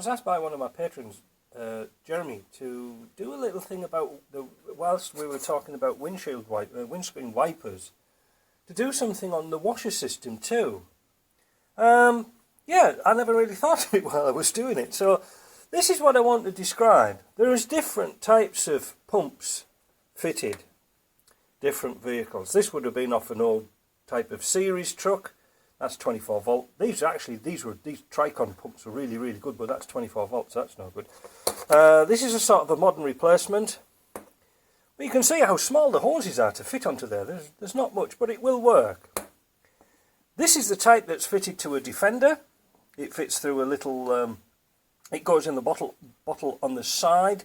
was asked by one of my patrons, Jeremy, to do a little thing about, whilst we were talking about windscreen wipers, to do something on the washer system too. Yeah, I never really thought of it while I was doing it. So this is what I want to describe. There is different types of pumps fitted, different vehicles. This would have been off an old type of series truck. That's 24 volt. These Tricon pumps were really, really good, but that's 24 volts. That's no good. This is a sort of a modern replacement. But you can see how small the hoses are to fit onto there. There's not much, but it will work. This is the type that's fitted to a Defender. It fits through a little, it goes in the bottle on the side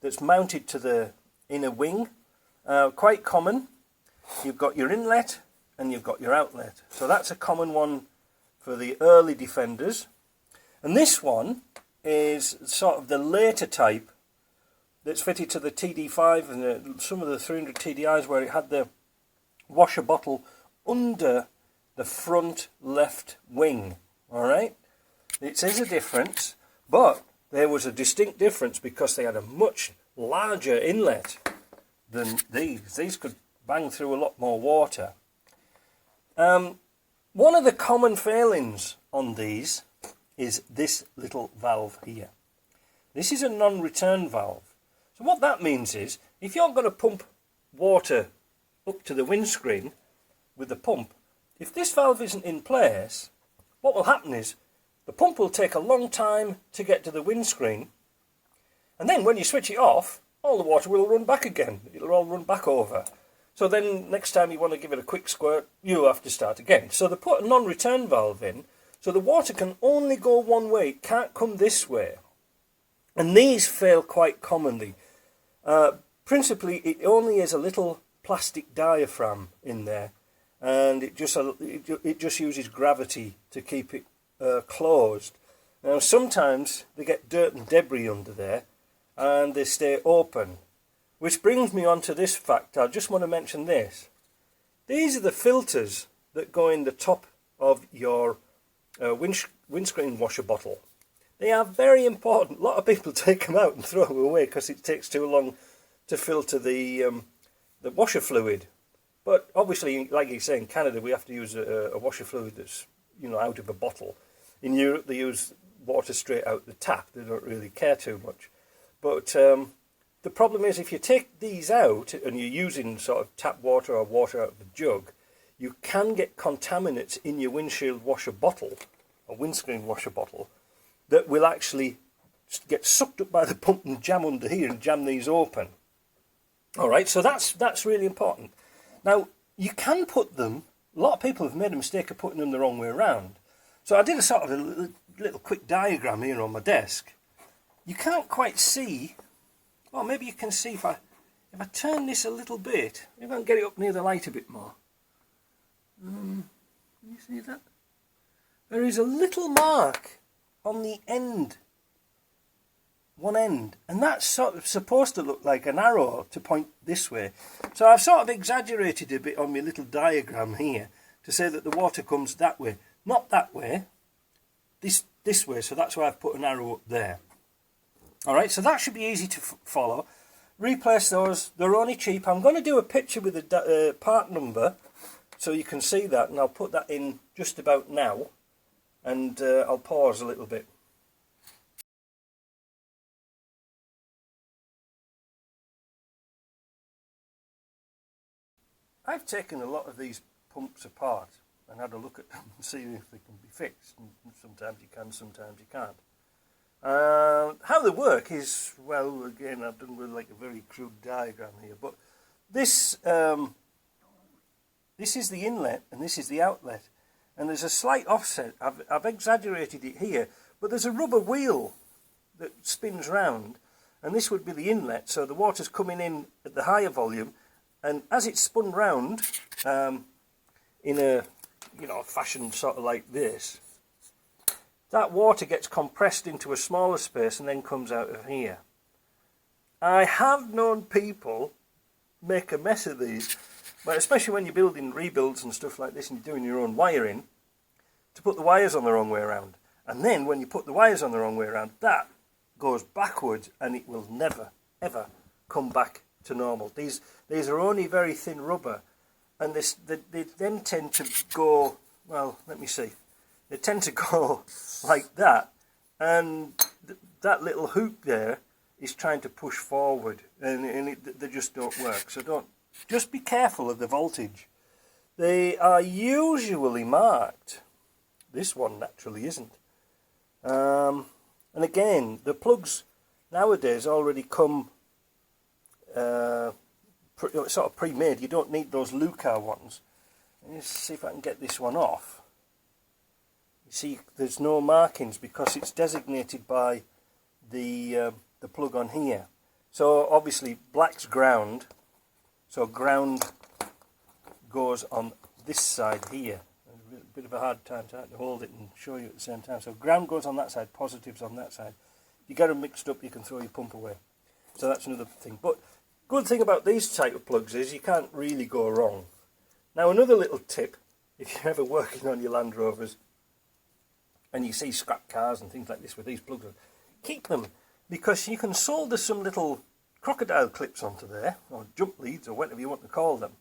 that's mounted to the inner wing. Quite common. You've got your inlet and you've got your outlet. So that's a common one for the early Defenders. And this one is sort of the later type that's fitted to the TD5 and some of the 300 TDIs, where it had the washer bottle under the front left wing. Alright? It is a difference, but there was a distinct difference because they had a much larger inlet than these. These could bang through a lot more water. One of the common failings on these is this little valve here. This is a non-return valve. So what that means is, if you're going to pump water up to the windscreen with the pump, if this valve isn't in place, what will happen is the pump will take a long time to get to the windscreen, and then when you switch it off, all the water will run back again. It'll all run back over. So then next time you want to give it a quick squirt, you'll have to start again. So they put a non-return valve in, so the water can only go one way. It can't come this way. And these fail quite commonly. Principally, it only is a little plastic diaphragm in there, and it just uses gravity to keep it closed. Now sometimes they get dirt and debris under there, and they stay open. Which brings me on to this fact. I just want to mention this. These are the filters that go in the top of your windscreen washer bottle. They are very important. A lot of people take them out and throw them away because it takes too long to filter the washer fluid. But obviously, like you say, in Canada we have to use a washer fluid that's, you know, out of a bottle. In Europe they use water straight out the tap. They don't really care too much. But the problem is, if you take these out and you're using sort of tap water or water out of the jug, you can get contaminants in your windshield washer bottle, or windscreen washer bottle, that will actually get sucked up by the pump and jam under here and jam these open. Alright, so that's really important. Now, you can put them, a lot of people have made a mistake of putting them the wrong way around. So I did a sort of a little quick diagram here on my desk. You can't quite see. Well, maybe you can see if I turn this a little bit, if I can get it up near the light a bit more. Can you see that? There is a little mark on the end, one end, and that's sort of supposed to look like an arrow to point this way. So I've sort of exaggerated a bit on my little diagram here to say that the water comes that way, not that way, this way, so that's why I've put an arrow up there. Alright, so that should be easy to follow. Replace those, they're only cheap. I'm going to do a picture with the part number so you can see that, and I'll put that in just about now, and I'll pause a little bit. I've taken a lot of these pumps apart and had a look at them and see if they can be fixed. And sometimes you can, sometimes you can't. How they work is, well, again, I've done with like a very crude diagram here, but this is the inlet and this is the outlet, and there's a slight offset. I've exaggerated it here, but there's a rubber wheel that spins round, and this would be the inlet, so the water's coming in at the higher volume, and as it's spun round in a fashion sort of like this, that water gets compressed into a smaller space and then comes out of here. I have known people make a mess of these, but especially when you're building rebuilds and stuff like this and you're doing your own wiring, to put the wires on the wrong way around. And then when you put the wires on the wrong way around, that goes backwards and it will never, ever come back to normal. These are only very thin rubber, and they then tend to go, well, let me see. They tend to go like that, and that little hook there is trying to push forward, and they just don't work. So just be careful of the voltage. They are usually marked. This one naturally isn't. And again, the plugs nowadays already come sort of pre-made. You don't need those Lucar ones. Let's see if I can get this one off. You see, there's no markings because it's designated by the plug on here. So obviously black's ground, so ground goes on this side here. A bit of a hard time to hold it and show you at the same time. So ground goes on that side, positives on that side. If you get them mixed up, you can throw your pump away. So that's another thing. But good thing about these type of plugs is you can't really go wrong. Now another little tip, if you're ever working on your Land Rovers and you see scrap cars and things like this with these plugs on, keep them, because you can solder some little crocodile clips onto there, or jump leads, or whatever you want to call them,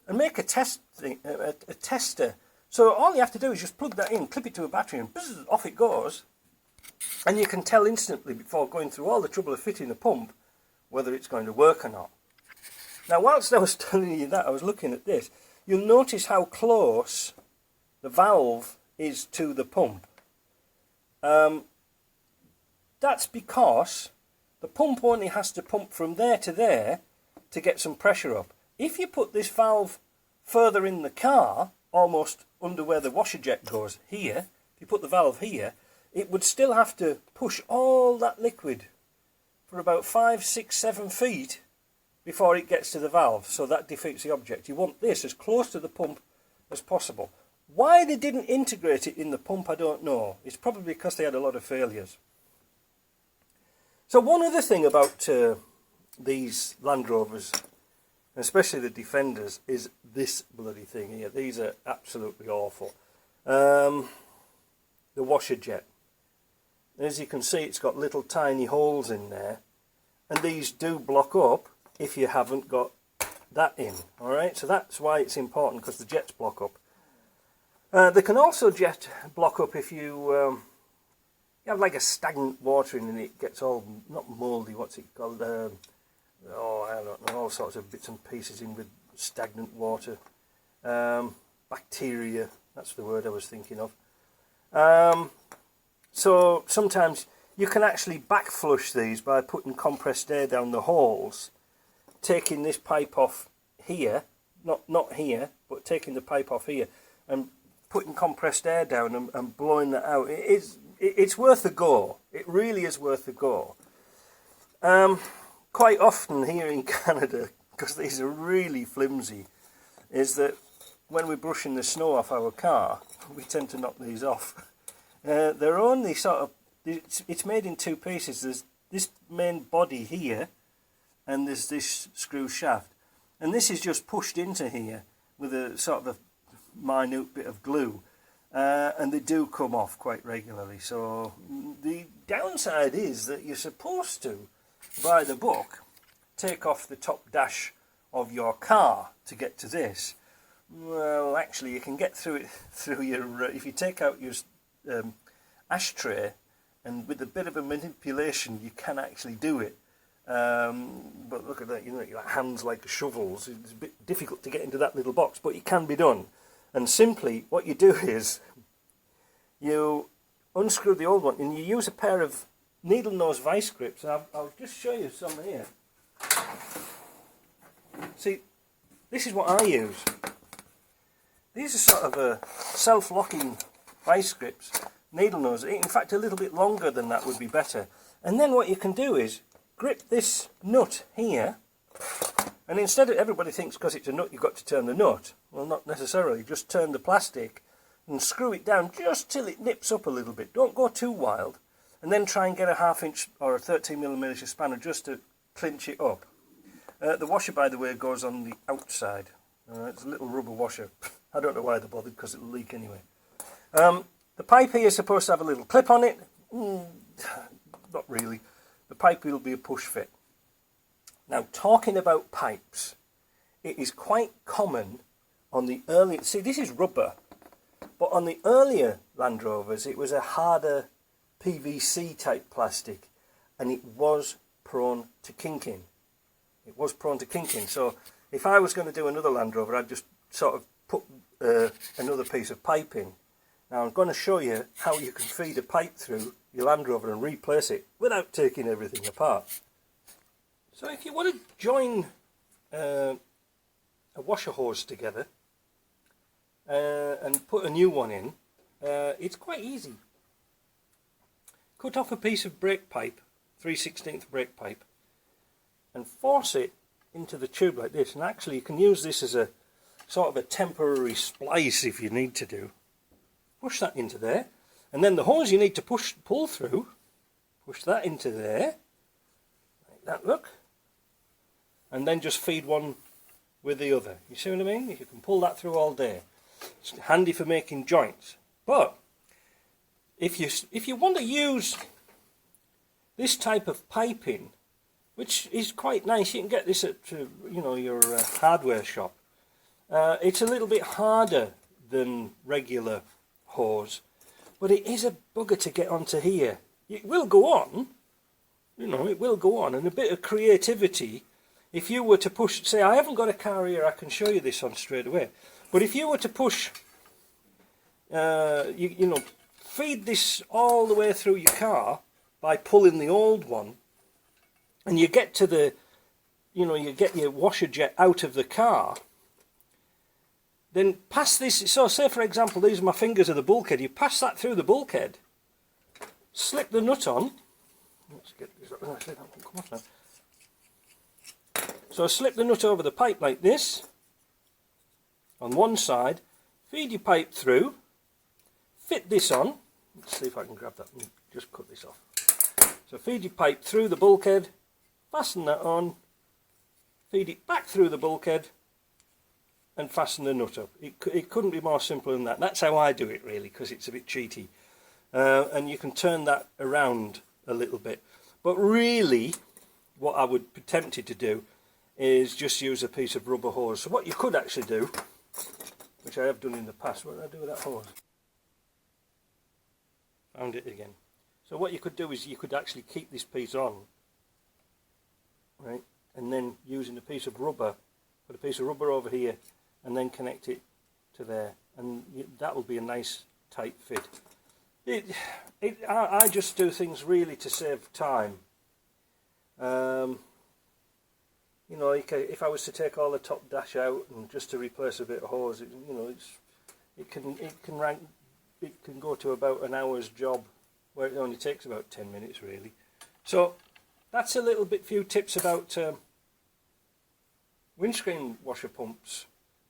and make a tester. So all you have to do is just plug that in, clip it to a battery, and buzz, off it goes. And you can tell instantly before going through all the trouble of fitting the pump whether it's going to work or not. Now, whilst I was telling you that, I was looking at this. You'll notice how close the valve is to the pump. That's because the pump only has to pump from there to get some pressure up. If you put this valve further in the car, almost under where the washer jet goes here, if you put the valve here, it would still have to push all that liquid for about 5, 6, 7 feet before it gets to the valve. So that defeats the object. You want this as close to the pump as possible. Why they didn't integrate it in the pump, I don't know. It's probably because they had a lot of failures. So one other thing about these Land Rovers, especially the Defenders, is this bloody thing here. These are absolutely awful. The washer jet. As you can see, it's got little tiny holes in there, and these do block up if you haven't got that in. Alright, so that's why it's important, because the jets block up. They can also block up if you have like a stagnant water in and it gets all, not mouldy, what's it called? I don't know, all sorts of bits and pieces in with stagnant water. Bacteria, that's the word I was thinking of. So sometimes you can actually back flush these by putting compressed air down the holes, taking this pipe off here, not here, but taking the pipe off here and putting compressed air down and blowing that out. It's worth a go. It really is worth a go. Quite often here in Canada, because these are really flimsy, is that when we're brushing the snow off our car, we tend to knock these off. They're only sort of, it's made in two pieces. There's this main body here, and there's this screw shaft. And this is just pushed into here with a sort of a minute bit of glue. And they do come off quite regularly. So the downside is that you're supposed to, by the book, take off the top dash of your car to get to this. Well, actually, you can get through it through your, if you take out your ashtray, and with a bit of a manipulation you can actually do it, but look at that, you know, your hands like shovels. It's a bit difficult to get into that little box, but it can be done. And simply what you do is you unscrew the old one and you use a pair of needle nose vice grips. I'll just show you some here. See, this is what I use. These are sort of a self-locking vice grips, needle nose. In fact, a little bit longer than that would be better. And then what you can do is grip this nut here, and instead of, everybody thinks because it's a nut you've got to turn the nut. Well, not necessarily. Just turn the plastic and screw it down just till it nips up a little bit. Don't go too wild. And then try and get a 1/2 inch or a 13mm spanner just to clinch it up. The washer, by the way, goes on the outside. It's a little rubber washer. I don't know why they bothered, because it'll leak anyway. The pipe here is supposed to have a little clip on it. Not really. The pipe will be a push fit. Now, talking about pipes, it is quite common on the early... See, this is rubber. But on the earlier Land Rovers, it was a harder PVC type plastic. And it was prone to kinking. It was prone to kinking. So if I was going to do another Land Rover, I'd just sort of put another piece of pipe in. Now I'm going to show you how you can feed a pipe through your Land Rover and replace it without taking everything apart. So if you want to join a washer hose together and put a new one in, it's quite easy. Cut off a piece of brake pipe, 3/16 brake pipe, and force it into the tube like this. And actually you can use this as a sort of a temporary splice if you need to do. Push that into there, and then the hose you need to pull through, push that into there, like that, look, and then just feed one with the other. You see what I mean? You can pull that through all day. It's handy for making joints. But if you want to use this type of piping, which is quite nice, you can get this at your hardware shop. It's a little bit harder than regular hose, but it is a bugger to get onto here. It will go on, it will go on, and a bit of creativity. If you were to push, say, I haven't got a car here, I can show you this on straight away, but if you were to push, feed this all the way through your car by pulling the old one, and you get to the, you get your washer jet out of the car, then pass this, so say for example these are my fingers of the bulkhead, you pass that through the bulkhead, slip the nut on, let's get this, come off now. So slip the nut over the pipe like this, on one side, feed your pipe through, fit this on, let's see if I can grab that and just cut this off. So feed your pipe through the bulkhead, fasten that on, feed it back through the bulkhead, and fasten the nut up. It couldn't be more simple than that. That's how I do it really, because it's a bit cheaty. And you can turn that around a little bit. But really, what I would be tempted to do is just use a piece of rubber hose. So what you could actually do, which I have done in the past, what did I do with that hose? Found it again. So what you could do is you could actually keep this piece on, right? And then using a piece of rubber, put a piece of rubber over here, and then connect it to there, and that will be a nice tight fit. I just do things really to save time. If I was to take all the top dash out and just to replace a bit of hose, it can go to about an hour's job, where it only takes about 10 minutes really. So that's a little bit few tips about windscreen washer pumps.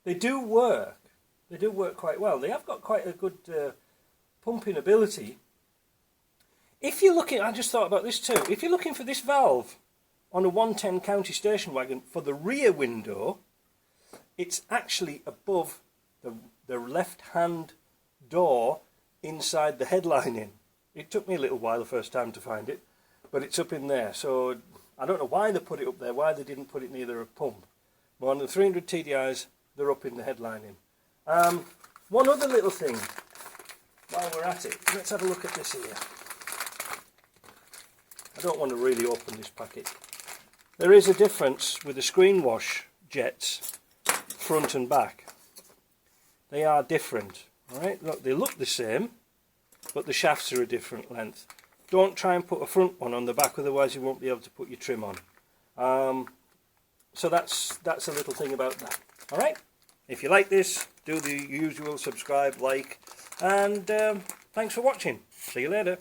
They do work. They do work quite well. They have got quite a good pumping ability. If you're looking, I just thought about this too. If you're looking for this valve on a 110 county station wagon for the rear window, it's actually above the left-hand door inside the headlining. It took me a little while the first time to find it, but it's up in there. So I don't know why they put it up there, why they didn't put it near a pump. But on the 300 TDIs, they're up in the headlining. One other little thing, while we're at it, let's have a look at this here. I don't want to really open this packet. There is a difference with the screen wash jets, front and back. They are different, right? Look, they look the same, but the shafts are a different length. Don't try and put a front one on the back, otherwise you won't be able to put your trim on. So that's a little thing about that. Alright, if you like this, do the usual subscribe, like, and thanks for watching. See you later.